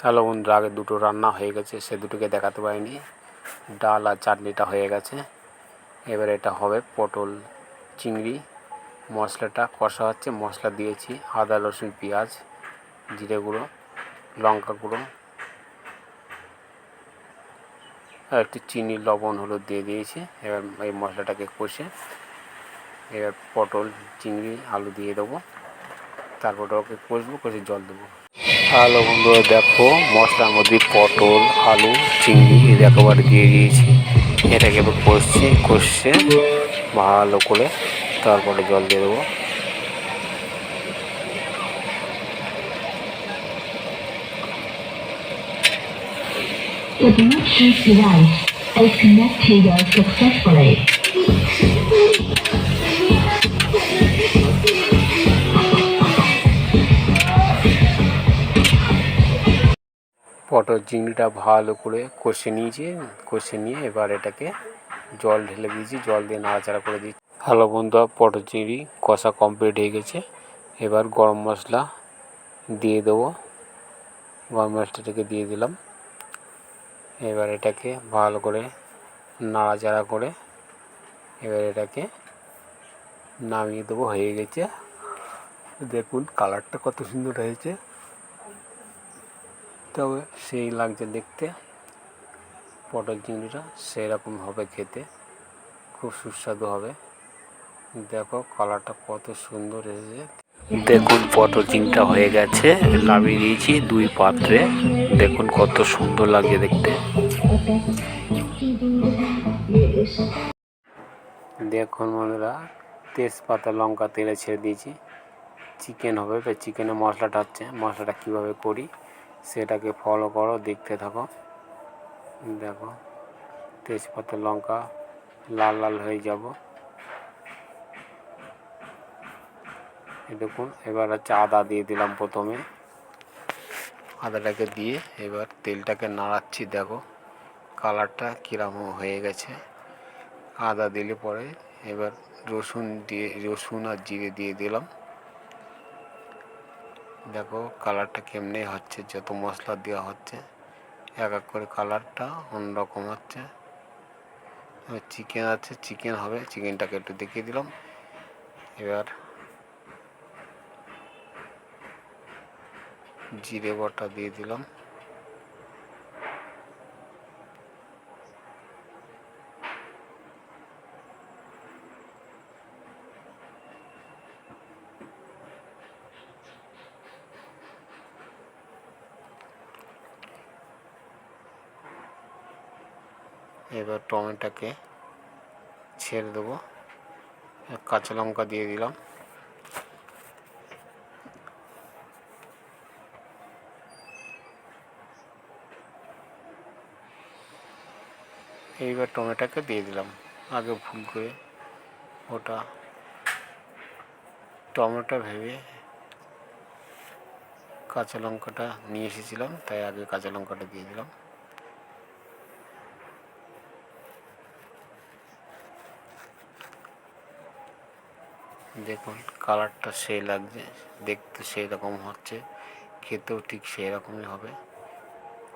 Hello বন্ধুরা, আগে দুটো রান্না হয়ে গেছে, সে দুটোকে দেখাতে পারিনি। ডাল আর চাটনিটা হয়ে গেছে। এবার এটা হবে পটল চিংড়ি। মশলাটা কষা হচ্ছে, মশলা দিয়েছি আদা রসুন পেঁয়াজ জিরে গুঁড়ো লঙ্কা গুঁড়ো আর একটু চিনি লবণ হলুদ দিয়ে দিয়েছি। এবার এই মশলাটাকে কষে এবার পটল চিংড়ি আলু দিয়ে দেবো, তারপর ওকে কষবো, কষে জল দেবো। হ্যালো বন্ধুরা, দেখো মশলার মধ্যে পটল আলু চিংড়ি একেবারে দিয়ে দিয়েছি। এটাকে এবার কষছে ভালো করে, তারপরে জল দিয়ে দেবো। The Bluetooth device is connected successfully. পটল চিংড়িটা ভালো করে কষে নিয়েছি, কষে নিয়ে এবার এটাকে জল ঢেলে দিয়েছি, জল দিয়ে নাড়াচাড়া করে দিচ্ছি। হ্যালো বন্ধুরা, পটল চিংড়ি কষা কমপ্লিট হয়ে গেছে। এবার গরম মশলা দিয়ে দেবো, গরম মশলাটাকে দিয়ে দিলাম। এবার এটাকে ভালো করে নাড়াচাড়া করে এবার এটাকে নামিয়ে দেবো, হয়ে গেছে। দেখুন কালারটা কত সুন্দর হয়েছে, তবে সেই লাগছে দেখতে। পটল চিংড়িটা সেরকম হবে খেতে, খুব সুস্বাদু হবে। দেখো কালারটা কত সুন্দর এসেছে। দেখুন পটল চিংড়িটা হয়ে গেছে, নামিয়ে দিয়েছি দুই পাত্রে। দেখুন কত সুন্দর লাগে দেখতে। দেখুন বন্ধুরা, তেজপাতা লঙ্কা তেলে ছেড়ে দিয়েছি। চিকেন হবে, চিকেনের মশলাটা হচ্ছে, মশলাটা কীভাবে করি সেটাকে ফলো করো, দেখতে থাকো। দেখো তেজপাতা লঙ্কা লাল লাল হয়ে যাব। দেখুন এবার হচ্ছে আদা দিয়ে দিলাম প্রথমে। আদাটাকে দিয়ে এবার তেলটাকে নাড়াচ্ছি। দেখো কালারটা কীরকম হয়ে গেছে। আদা দিলে পরে এবার রসুন আর জিরে দিয়ে দিলাম। দেখো কালারটা কেমনে হচ্ছে, যত মশলা দেওয়া হচ্ছে এক এক করে কালারটা অন্যরকম হচ্ছে। চিকেন আছে, চিকেন হবে, চিকেনটাকে একটু দেখিয়ে দিলাম। এবার জিরে বটা দিয়ে দিলাম। এবার টমেটোকে ছেড়ে দেবো, কাঁচা লঙ্কা দিয়ে দিলাম। এইবার টমেটোকে দিয়ে দিলাম। আগে ভুল করে ওটা টমেটো ভেবে কাঁচা লঙ্কাটা নিয়ে এসেছিলাম, তাই আগে কাঁচা লঙ্কাটা দিয়ে দিলাম। দেখুন কালারটা সেই লাগছে, দেখতে সেই রকম হচ্ছে, খেতেও ঠিক সেই রকমই হবে।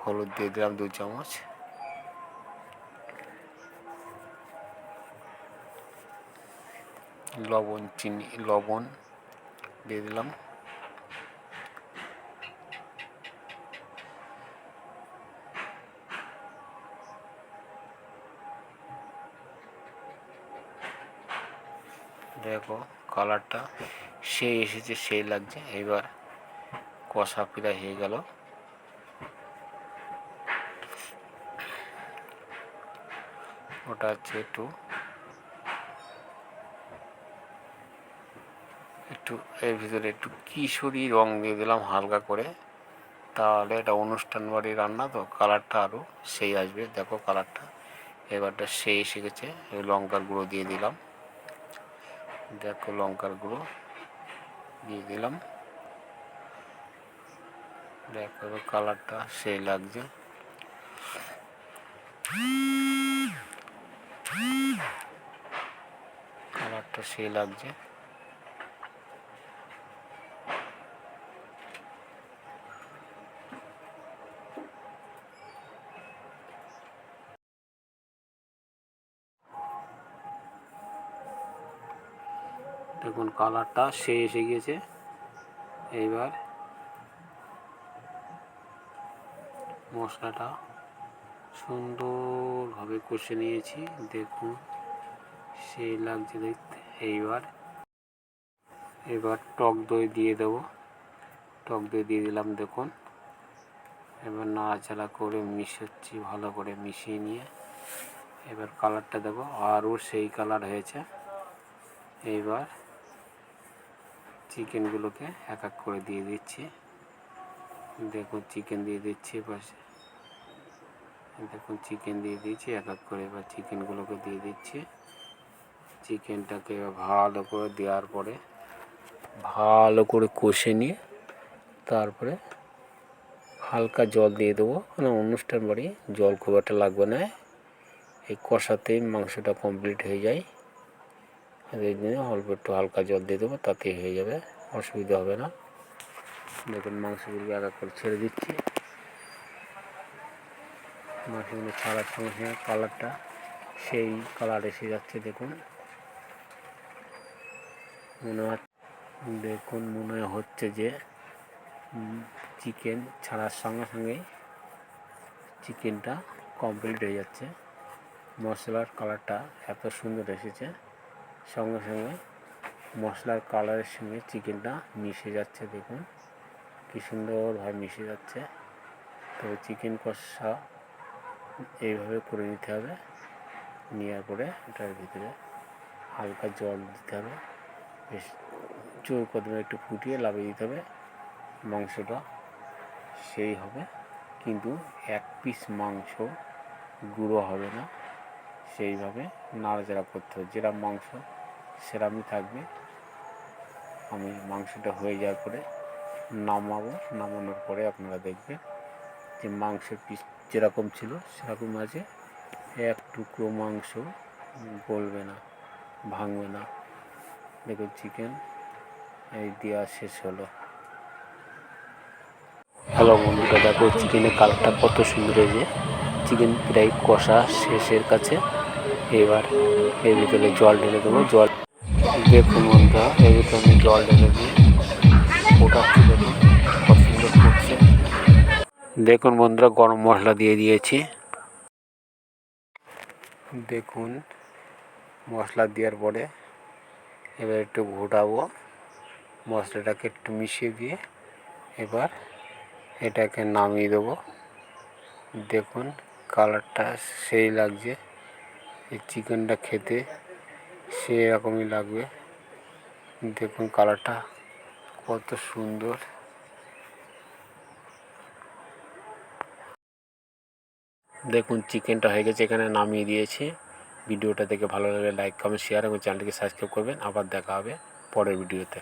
হলুদ দিয়ে দিলাম 2 চামচ। লবণ দিয়ে দিলাম। দেখো কালারটা সেই এসেছে, সেই লাগছে। এবার কষা প্রায় হয়ে গেল। ওটা হচ্ছে একটু এর ভিতরে একটু কিশোরী রং দিয়ে দিলাম হালকা করে, তাহলে এটা অনুষ্ঠান বাড়ির রান্না তো কালারটা আরও সেই আসবে। দেখো কালারটা এবারটা সেই এসে গেছে। লঙ্কার গুঁড়ো দিয়ে দিলাম। দেখো লঙ্কার গুঁড়ো দিয়ে দিলাম। দেখো কালারটা সেই লাগছে। কালারটা সেই লাগছে। দেখুন কালারটা সে এসে গিয়েছে। এইবার মশলাটা সুন্দরভাবে কষে নিয়েছি, দেখুন সেই লাগছে দেখতে। এবার টক দই দিয়ে দেবো, টক দই দিয়ে দিলাম দেখুন। এবার নাড়াচাড়া করে মিশাচ্ছি, ভালো করে মিশিয়ে নিয়ে এবার কালারটা দেবো, আরও সেই কালার হয়েছে। এইবার চিকেনগুলোকে এক এক করে দিয়ে দিচ্ছি, দেখুন চিকেন দিয়ে দিচ্ছি পাশে, দেখুন চিকেন দিয়ে দিচ্ছি এক এক করে। এবার চিকেনগুলোকে দিয়ে দিচ্ছি, চিকেনটাকে ভালো করে দেওয়ার পরে ভালো করে কষে নিয়ে তারপরে হালকা জল দিয়ে দেবো, মানে অনুষ্ঠান বাড়ি জল খুব একটা লাগবে না, এই কষাতেই মাংসটা কমপ্লিট হয়ে যায়। এই জন্য অল্প একটু হালকা জল দিয়ে দেবো, তাতেই হয়ে যাবে, অসুবিধা হবে না। দেখুন মাংসগুলো এক এক করে ছেড়ে দিচ্ছি, মাংসগুলো ছাড়ার সঙ্গে সঙ্গে কালারটা সেই কালার এসে যাচ্ছে দেখুন। মনে হচ্ছে যে চিকেন ছাড়ার সঙ্গে সঙ্গেই চিকেনটা কমপ্লিট হয়ে যাচ্ছে। মশলার কালারটা এত সুন্দর এসেছে, সঙ্গে সঙ্গে মশলার কালারের সঙ্গে চিকেনটা মিশে যাচ্ছে, দেখুন কি সুন্দরভাবে মিশে যাচ্ছে। তবে চিকেন কষা এইভাবে করে নিতে হবে, নেওয়ার পরে এটার ভিতরে হালকা জল দিতে হবে, বেশ জোর কদমে একটু ফুটিয়ে লাভিয়ে দিতে হবে মাংসটা, সেই হবে। কিন্তু এক পিস মাংস গুঁড়ো হবে না, সেইভাবে নাড়াচাড়া করতে হবে, যেরকম মাংস সেরকমই থাকবে। আমি মাংসটা হয়ে যাওয়ার পরে নামাবো, নামানোর পরে আপনারা দেখবেন যে মাংসের পিস যেরকম ছিল সেরকম আছে, এক টুকরো মাংস গলবে না, ভাঙবে না। দেখুন চিকেন এই দেওয়া শেষ হলো। হ্যালো বন্ধুরা, দেখো চিকেনের কালারটা কত সুন্দর হয়েছে, চিকেন প্রায় কষা শেষের কাছে। এবার এর ভিতরে জল ঢেলে দেবো, জল দেখুন বন্ধুরা, এর ভিতরে আমি জল ঢেলে দিয়ে ওটা দেখুন কত সুন্দর ফুটছে। দেখুন বন্ধুরা, গরম মশলা দিয়ে দিয়েছি, দেখুন মশলা দেওয়ার পরে এবার একটু ঘোটাবো, মশলাটাকে একটু মিশিয়ে দিয়ে এবার এটাকে নামিয়ে দেবো। দেখুন কালারটা সেই লাগছে, এই চিকেনটা খেতে সেরকমই লাগবে। দেখুন কালারটা কত সুন্দর। দেখুন চিকেনটা হয়ে গেছে, এখানে নামিয়ে দিয়েছি। ভিডিওটা দেখে ভালো লাগলে লাইক কমেন্ট শেয়ার এবং চ্যানেলটিকে সাবস্ক্রাইব করবেন। আবার দেখা হবে পরের ভিডিওতে।